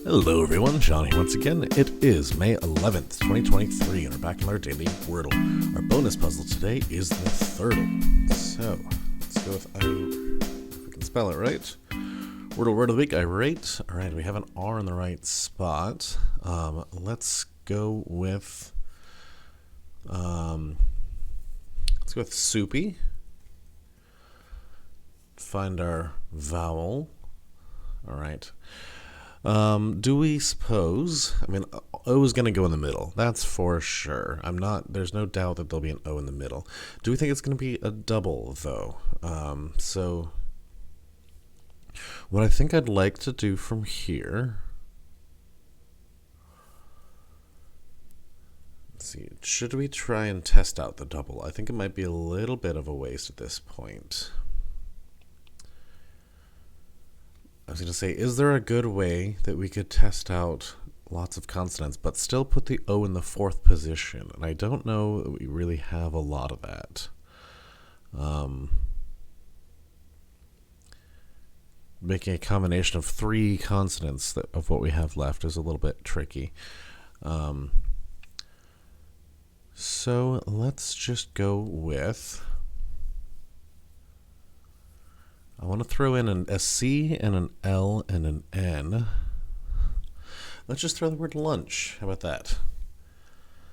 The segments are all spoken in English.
Hello everyone, Sean here once again. It is May 11th, 2023, and we're back in our daily Wordle. Our bonus puzzle today is the Thirdle. So, let's go with, if we can spell it right. Wordle word of the week, irate. Alright, we have an R in the right spot. Let's go with, soupy. Find our vowel. Alright. Do we suppose, O is going to go in the middle. That's for sure. There's no doubt that there'll be an O in the middle. Do we think it's going to be a double, though? So, what I think I'd like to do from here, let's see, should we try and test out the double? I think it might be a little bit of a waste at this point. I was going to say, is there a good way that we could test out lots of consonants but still put the O in the fourth position? And I don't know that we really have a lot of that. Making a combination of three consonants of what we have left is a little bit tricky. So let's just go with... I want to throw in a C and an L and an N. Let's just throw the word lunch. How about that?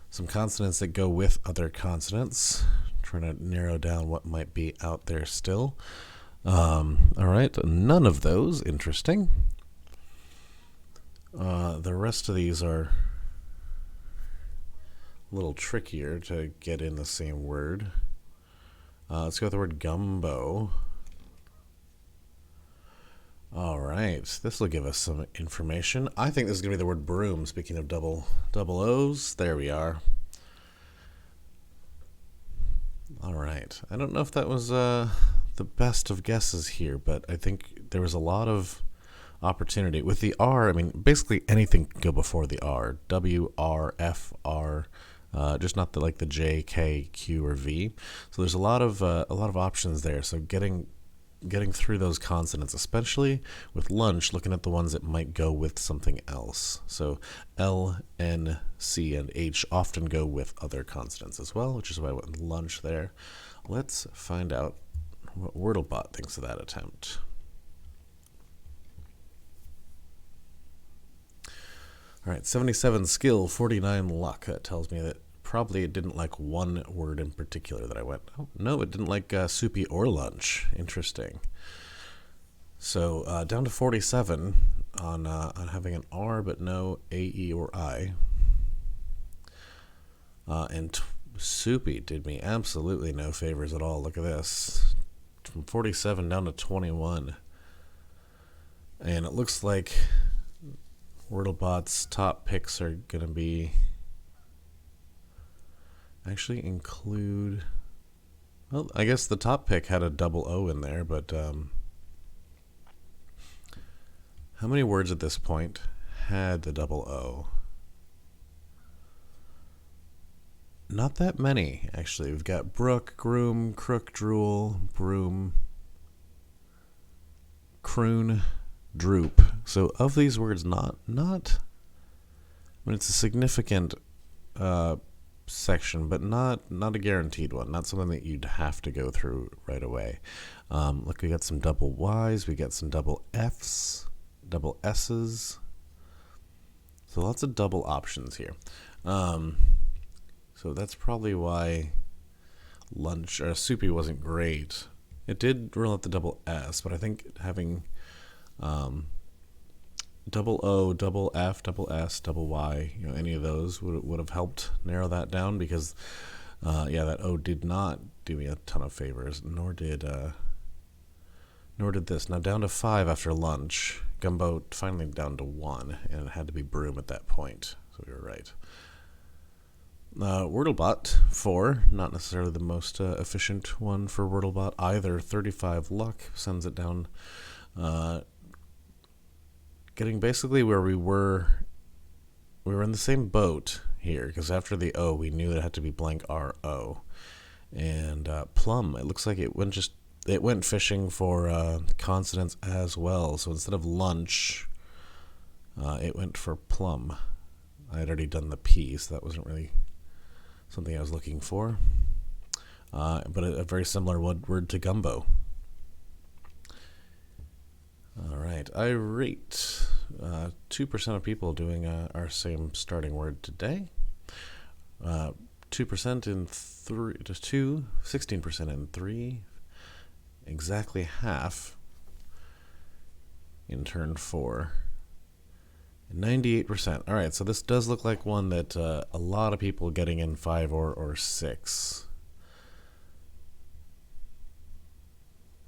Some consonants that go with other consonants. Trying to narrow down what might be out there still. All right, none of those. Interesting. The rest of these are a little trickier to get in the same word. Let's go with the word gumbo. All right, this will give us some information. I think this is going to be the word broom, speaking of double O's. There we are. All right, I don't know if that was the best of guesses here, but I think there was a lot of opportunity. With the R, basically anything can go before the R. W, R, F, R, just not the J, K, Q, or V. So there's a lot of options there. So getting through those consonants, especially with lunch, looking at the ones that might go with something else. So L, N, C, and H often go with other consonants as well, which is why I went with lunch there. Let's find out what WordleBot thinks of that attempt. All right, 77 skill, 49 luck. That tells me that probably it didn't like one word in particular that I went, oh, no, it didn't like soupy or lunch. Interesting. So down to 47 on having an R but no A, E, or I. And soupy did me absolutely no favors at all. Look at this. From 47 down to 21. And it looks like WordleBot's top picks are going to be... actually include, well, I guess the top pick had a double O in there, but how many words at this point had the double O? Not that many, actually. We've got brook, groom, crook, drool, broom, croon, droop. So of these words, it's a significant section, but not a guaranteed one, not something that you'd have to go through right away. Look, we got some double Y's, we got some double F's, double S's, so lots of double options here. So that's probably why lunch or soupy wasn't great. It did rule out the double S, but I think having double O, double F, double S, double Y, any of those would have helped narrow that down, because that O did not do me a ton of favors, nor did this. Now down to 5 after lunch. Gumbo finally down to 1, and it had to be broom at that point, so we were right. WordleBot 4, not necessarily the most efficient one for WordleBot either. 35 luck sends it down. Getting basically where we were in the same boat here, because after the O, we knew that it had to be blank R-O. And plum, it looks like it went fishing for consonants as well. So instead of lunch, It went for plum. I had already done the P, so that wasn't really something I was looking for. But a very similar word to gumbo. All right, I rate 2% of people doing our same starting word today. 2% in 3, just 2, 16% in 3, exactly half in turn 4, and 98%. All right, so this does look like one that a lot of people getting in 5 or 6.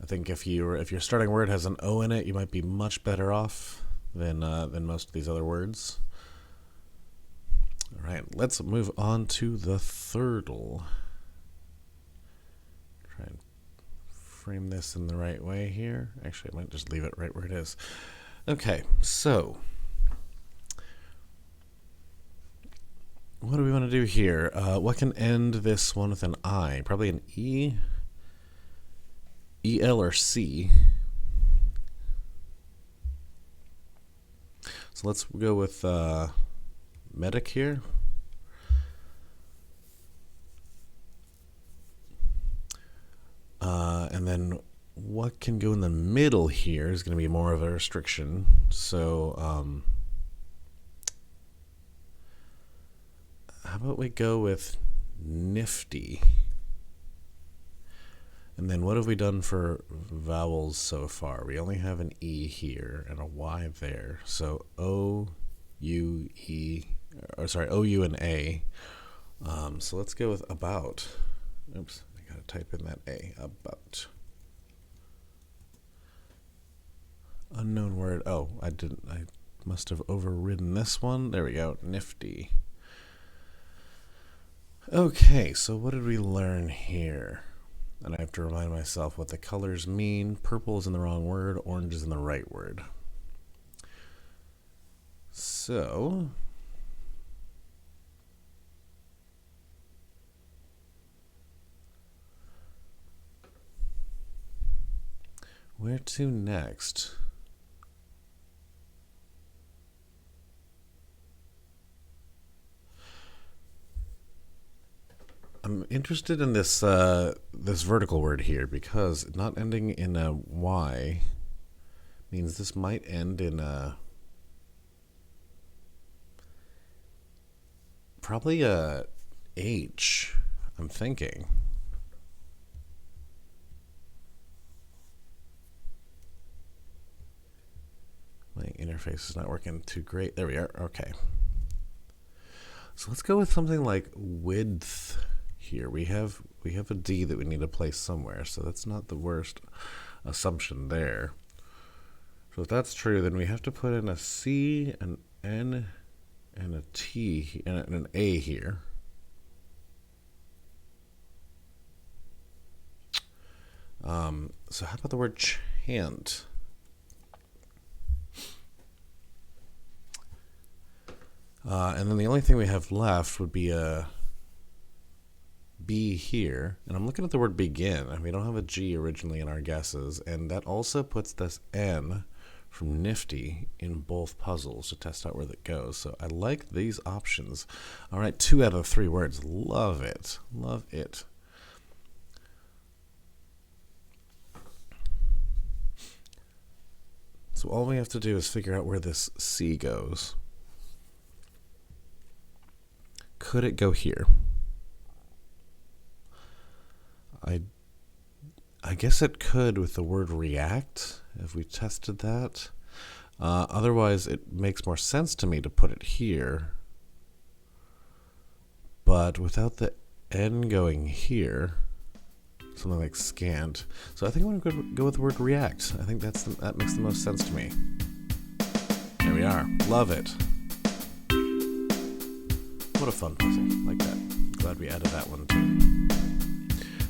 I think if your starting word has an O in it, you might be much better off than most of these other words. All right, let's move on to the Thirdle. Try and frame this in the right way here. Actually, I might just leave it right where it is. Okay, so what do we want to do here? What can end this one with an I? Probably an E, E-L, or C. So let's go with medic here. And then what can go in the middle here is going to be more of a restriction. So how about we go with nifty? And then what have we done for vowels so far? We only have an E here and a Y there. So O, U, E, or sorry, O, U, and A. So let's go with about. Oops, I gotta type in that A. About. Unknown word. Oh, I didn't. I must have overridden this one. There we go. Nifty. Okay, so what did we learn here? And I have to remind myself what the colors mean. Purple is in the wrong word. Orange is in the right word. So where to next? I'm interested in this this vertical word here because not ending in a Y means this might end in a probably a H, I'm thinking. My interface is not working too great. There we are. Okay. So let's go with something like width. Here we have a D that we need to place somewhere, so that's not the worst assumption there. So if that's true, then we have to put in a C, an N, and a T, and an A here. So how about the word chant? And then the only thing we have left would be a B here, and I'm looking at the word begin, and we don't have a G originally in our guesses, and that also puts this N from nifty in both puzzles to test out where that goes. So I like these options. All right, 2 out of 3 words. Love it. Love it. So all we have to do is figure out where this C goes. Could it go here? I guess it could with the word react, if we tested that. Otherwise, it makes more sense to me to put it here. But without the N going here, something like scant. So I think I'm going to go with the word react. I think that makes the most sense to me. There we are. Love it. What a fun puzzle. Like that. Glad we added that one too.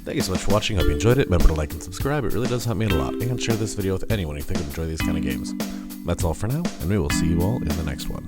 Thank you so much for watching. I hope you enjoyed it. Remember to like and subscribe. It really does help me out a lot. And share this video with anyone you think would enjoy these kind of games. That's all for now, and we will see you all in the next one.